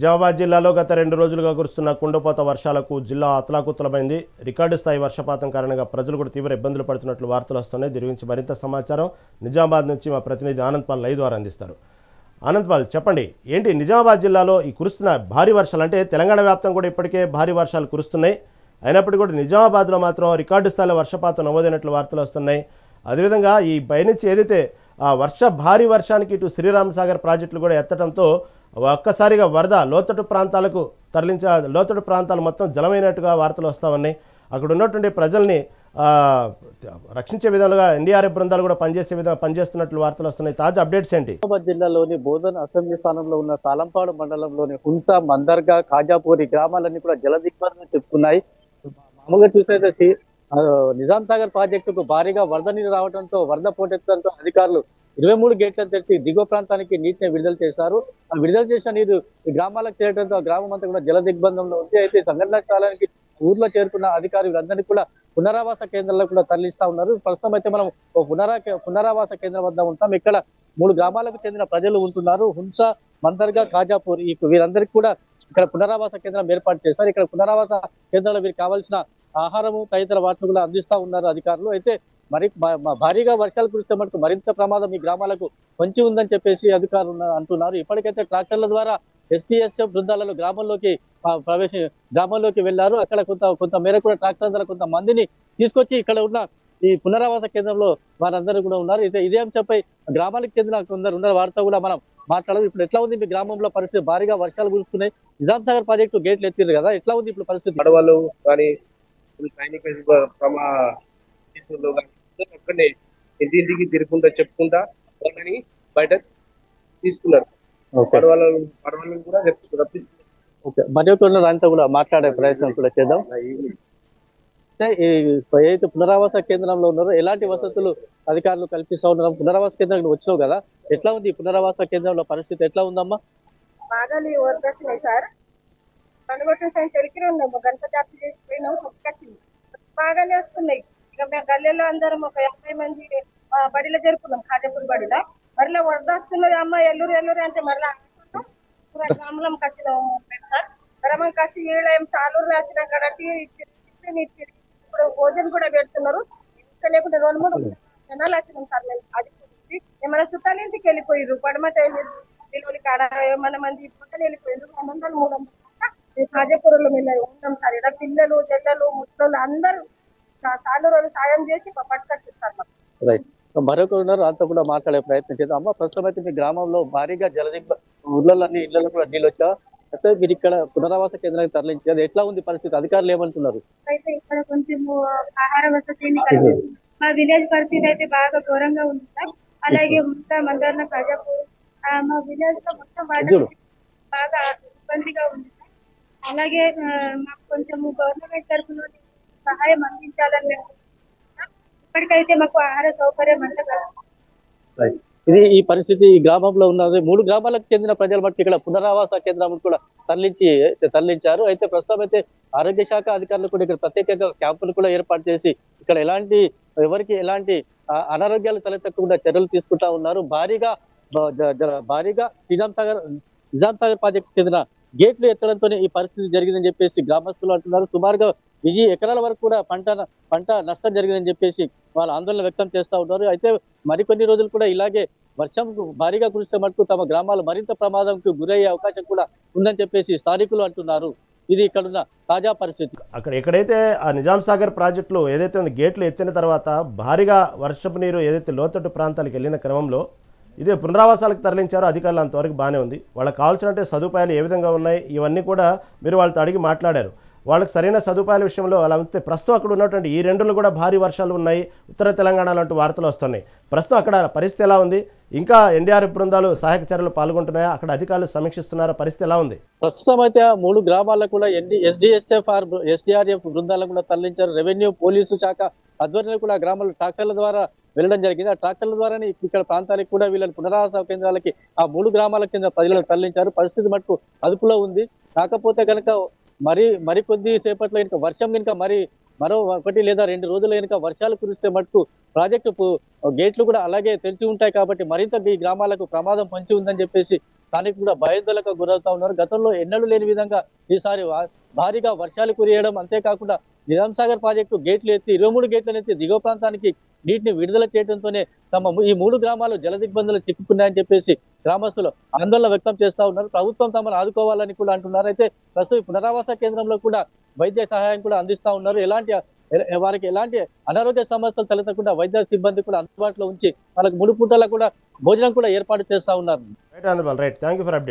నిజామాబాద్ జిల్లాలో గత 2 రోజులుగా కురుస్తున్న కుండపోత వర్షాలకు జిల్లా అతలాకుతలమైంది. రికార్డు స్థాయి వర్షపాతం కారణంగా ప్రజలు కూడా తీవ్ర ఇబ్బందులు పడుతున్నట్లు వార్తలు వస్తున్నాయి. దీని గురించి మరింత సమాచారం నిజామాబాద్ నుంచి మా ప్రతినిధి ఆనంద్ పాల్ లైవ్ ద్వారా అందిస్తారు. ఆనంద్ పాల్, చెప్పండి, ఏంటి నిజామాబాద్ జిల్లాలో ఈ కురుస్తున్న భారీ వర్షాలు? అంటే తెలంగాణ వ్యాప్తం కూడా ఇప్పటికే భారీ వర్షాలు కురుస్తున్నాయి. అయినప్పటికీ కూడా నిజామాబాద్లో మాత్రం రికార్డు స్థాయిలో వర్షపాతం నమోదైనట్లు వార్తలు వస్తున్నాయి. అదేవిధంగా ఈ పైనుంచి ఏదైతే భారీ వర్షానికి ఇటు శ్రీరామ్ సాగర్ ప్రాజెక్టులు కూడా ఎత్తడంతో ఒక్కసారిగా వరద లోతట్టు ప్రాంతాలు మొత్తం జలమైనట్టుగా వార్తలు వస్తూ ఉన్నాయి. అక్కడ ఉన్నటువంటి ప్రజల్ని రక్షించే విధంగా ఎన్డీఆర్ఎఫ్ బృందాలు కూడా పనిచేస్తున్నట్లు వార్తలు వస్తున్నాయి. తాజా అప్డేట్స్ ఏంటి? నిజామాబాద్ జిల్లాలోని బోధన్ అసెంబ్లీ స్థానంలో ఉన్న తాళంపాడు మండలంలోని హున్స, మందర్గా, ఖాజాపూరి గ్రామాలన్నీ కూడా జల దిగ్బంధం చెప్పుకున్నాయి. మామూలుగా చూసినట్లయితే నిజాం సాగర్ ప్రాజెక్టుకు భారీగా వరద నీరు రావడంతో వరద పోటెత్తడంతో అధికారులు 23 గేట్లను తెచ్చి దిగువ ప్రాంతానికి నీటిని విడుదల చేశారు. ఆ విడుదల చేసిన నీరు ఈ గ్రామాలకు చేరడంతో ఆ గ్రామం అంతా కూడా జల దిగ్బంధంలో ఉంది. అయితే సంఘటనా స్థలానికి ఊర్లో చేరుకున్న అధికారులందరినీ కూడా పునరావాస కేంద్రాల్లో కూడా తరలిస్తా ఉన్నారు. ప్రస్తుతం అయితే మనం పునరావాస కేంద్రం వద్ద ఉంటాం. ఇక్కడ 3 గ్రామాలకు చెందిన ప్రజలు ఉంటున్నారు. హున్స, మందర్గా, ఖాజాపూర్ వీరందరికీ కూడా ఇక్కడ పునరావాస కేంద్రం ఏర్పాటు చేశారు. ఇక్కడ పునరావాస కేంద్రాల్లో వీరికి కావాల్సిన ఆహారము తదితర వాటిని కూడా అందిస్తా ఉన్నారు అధికారులు. అయితే భారీగా వర్షాలు కురిస్తే మటుకు మరింత ప్రమాదం ఈ గ్రామాలకు పొంచి ఉందని చెప్పేసి అధికారులు అంటున్నారు. ఇప్పటికైతే ట్రాక్టర్ల ద్వారా ఎస్టీఎస్ఎఫ్ బృందాలలో గ్రామంలోకి వెళ్లారు. అక్కడ కొంత మేర కూడా ట్రాక్టర్ ద్వారా కొంత మందిని తీసుకొచ్చి ఇక్కడ ఉన్న ఈ పునరావాస కేంద్రంలో వారందరూ కూడా ఉన్నారు. ఇదే అంశంపై గ్రామాలకు చెందిన కొందరు వారితో కూడా మనం మాట్లాడదు. ఇప్పుడు ఎట్లా ఉంది మీ గ్రామంలో పరిస్థితి? భారీగా వర్షాలు కురుస్తున్నాయి. నిజాం సాగర్ ప్రాజెక్టు గేట్లు ఎత్తిరు కదా, ఎట్లా ఉంది ఇప్పుడు పరిస్థితి? పడవలు కానీ సైనిక అక్కడనే ఇంటింటికి తిరుగుకుంటా చెప్పుకుంటా వాళ్ళని బయట తీసుకున్నారు. పడవలను కూడా రప్పిస్తున్నారు. మరి దాంతో కూడా మాట్లాడే ప్రయత్నం కూడా చేద్దాం. ఏదైతే పునరావాస కేంద్రంలో ఉన్నారో ఎలాంటి వసతులు అధికారులు కల్పిస్తా ఉన్నారు? పునరావాస కేంద్రానికి వచ్చినావు కదా, ఎట్లా ఉంది పునరావాస కేంద్రంలో పరిస్థితి? ఎట్లా ఉందమ్మా? బాగా వరకు వచ్చినాయి సార్. పండుగ చెరికి ఉన్నాము, గణపతి జాతర చేసిపోయినాము, వచ్చింది బాగానే వస్తున్నాయి. ఇక మేము గల్లెలో అందరం ఒక 50 మంది బడిలో జరుపుకున్నాం, ఖాజాపూర్ బడిలో. మరలా వరద వస్తున్నది అమ్మ ఎల్లూరు అంటే మరలా గ్రామంలో కట్టినాము సార్. గ్రామం కాసి ఏం సాలూరు రాసిన కడటి ఇప్పుడు భోజనం కూడా పెడుతున్నారు. ఇంకా లేకుంటే 2-3 జనాలు వచ్చినాం సార్. మేము అది గురించి ఏమైనా చుట్టాల ఇంటికి వెళ్ళిపోయారు. పడమట పిల్లలకి కాడ ఏమైనా మంది పక్కన వెళ్ళిపోయారు. 200-300 ఖాజాపూర్లో మేము ఉన్నాం సార్. ఇక్కడ పిల్లలు, జల్లలు, ముసలు అందరూ సాలూరు సాయం చేసి పట్టుకొచ్చారు. రైట్, మరొకరు ఉన్నారు, అంతా కూడా మాట్లాడే ప్రయత్నం చేద్దాం. అమ్మ, ప్రస్తుతం అయితే మీ గ్రామంలో భారీగా ఊర్లన్నీ ఇళ్లలో కూడా నీళ్ళు వచ్చా, అయితే మీరు ఇక్కడ పునరావాస కేంద్రానికి తరలించి అది ఎట్లా ఉంది పరిస్థితి? అధికారులు ఏమంటున్నారు? అయితే ఇక్కడ కొంచెం ఆహార వసతి మా విలేజ్ పరిస్థితి అయితే బాగా ఘోరంగా ఉంది సార్. అలాగే మందర్న, ఖాజాపూర్ మా విలేజ్ లో మొత్తం బాగా ఇబ్బందిగా ఉంది సార్. అలాగే మాకు కొంచెం గవర్నమెంట్ తరఫున సహాయం అందించాలని మేము ఇప్పటికైతే మాకు ఆహార సౌకర్యం అంతా. ఇది ఈ పరిస్థితి ఈ గ్రామంలో ఉన్నది. 3 గ్రామాలకు చెందిన ప్రజల మట్టి ఇక్కడ పునరావాస కేంద్రం కూడా తరలించారు. అయితే ప్రస్తుతం అయితే ఆరోగ్య శాఖ అధికారులు కూడా ఇక్కడ ప్రత్యేకంగా క్యాంపులు కూడా ఏర్పాటు చేసి ఇక్కడ ఎవరికి ఎలాంటి అనారోగ్యాలు తలెత్తకుండా చర్యలు తీసుకుంటా ఉన్నారు. భారీగా నిజాం సాగర్ ప్రాజెక్టు చెందిన గేట్లు ఎత్తడంతో ఈ పరిస్థితి జరిగిందని చెప్పేసి గ్రామస్తులు అంటున్నారు. సుమారుగా 1000 ఎకరాల వరకు కూడా పంట నష్టం జరిగిందని చెప్పేసి వాళ్ళు ఆందోళన వ్యక్తం చేస్తూ ఉన్నారు. అయితే మరికొన్ని రోజులు కూడా ఇలాగే వర్షం భారీగా కురిస్తే మటుకు తమ గ్రామాలు మరింత ప్రమాదంకు గురయ్యే అవకాశం కూడా ఉందని చెప్పేసి స్థానికులు అంటున్నారు. ఇది ఇక్కడున్న తాజా పరిస్థితి. ఎక్కడైతే ఆ నిజాం సాగర్ ప్రాజెక్టులు ఏదైతే గేట్లు ఎత్తిన తర్వాత భారీగా వర్షపు నీరు ఏదైతే లోతట్టు ప్రాంతాలకు వెళ్ళిన క్రమంలో ఇదే పునరావాసాలకు తరలించారో అధికారులు అంతవరకు బాగానే ఉంది. వాళ్ళకి కావాల్సినట్టు సదుపాయాలు ఏ విధంగా ఉన్నాయి ఇవన్నీ కూడా మీరు వాళ్ళతో అడిగి మాట్లాడారు. వాళ్ళకి సరైన సదుపాయాల విషయంలో అలా ఉంటే ప్రస్తుతం అక్కడ ఉన్నటువంటి ఈ 2 రోజులు కూడా భారీ వర్షాలు ఉన్నాయి, ఉత్తర తెలంగాణలో అంటూ వార్తలు వస్తున్నాయి. ప్రస్తుతం అక్కడ పరిస్థితి ఎలా ఉంది? ఇంకా ఎన్డీఆర్ఎఫ్ బృందాలు సహాయక చర్యలు పాల్గొంటున్నాయా? అక్కడ అధికారులు సమీక్షిస్తున్నారా? పరిస్థితి ఎలా ఉంది? ప్రస్తుతం అయితే 3 గ్రామాలకు కూడా ఎస్డీఆర్ఎఫ్ బృందాలను కూడా తరలించారు. రెవెన్యూ, పోలీసు శాఖ ఆధ్వర్యంలో కూడా గ్రామాల్లో ట్రాక్టర్ల ద్వారా వెళ్ళడం జరిగింది. ఆ ట్రాక్టర్ల ద్వారానే ఇక్కడ ప్రాంతాలకు కూడా వీళ్ళని పునరావాస కేంద్రాలకి ఆ 3 గ్రామాల కింద ప్రజలను తరలించారు. పరిస్థితి మటుకు అదుపులో ఉంది. కాకపోతే కనుక మరికొద్ది సేపట్లో కనుక వర్షం కనుక మరో 1 లేదా 2 రోజులు కనుక వర్షాలు కురిస్తే మటుకు ప్రాజెక్టు గేట్లు కూడా అలాగే తెరిచి ఉంటాయి కాబట్టి మరింత ఈ గ్రామాలకు ప్రమాదం పొంచి ఉందని చెప్పేసి స్థానికులు కూడా భయాందోళనకు గురవుతా ఉన్నారు. గతంలో ఎన్నడూ లేని విధంగా ఈసారి భారీగా వర్షాలు కురియడం, అంతేకాకుండా నిజాం సాగర్ ప్రాజెక్టు గేట్లు ఎత్తి 23 గేట్లను ఎత్తి దిగువ ప్రాంతానికి నీటిని విడుదల చేయడంతోనే ఈ 3 గ్రామాలు జల దిగ్బంధంలో చిక్కుకున్నాయని చెప్పేసి గ్రామస్తులు ఆందోళన వ్యక్తం చేస్తా ఉన్నారు. ప్రభుత్వం తమను ఆదుకోవాలని కూడా అంటున్నారు. అయితే ప్రస్తుతం పునరావాస కేంద్రంలో కూడా వైద్య సహాయం కూడా అందిస్తా ఉన్నారు. వారికి ఎలాంటి అనారోగ్య సమస్యలు తలెత్తకుండా వైద్య సిబ్బంది కూడా అందుబాటులో ఉంచి వాళ్ళకి 3 పూటల కూడా భోజనం కూడా ఏర్పాటు చేస్తా ఉన్నారు. Right Anand ball, right, thank you for update.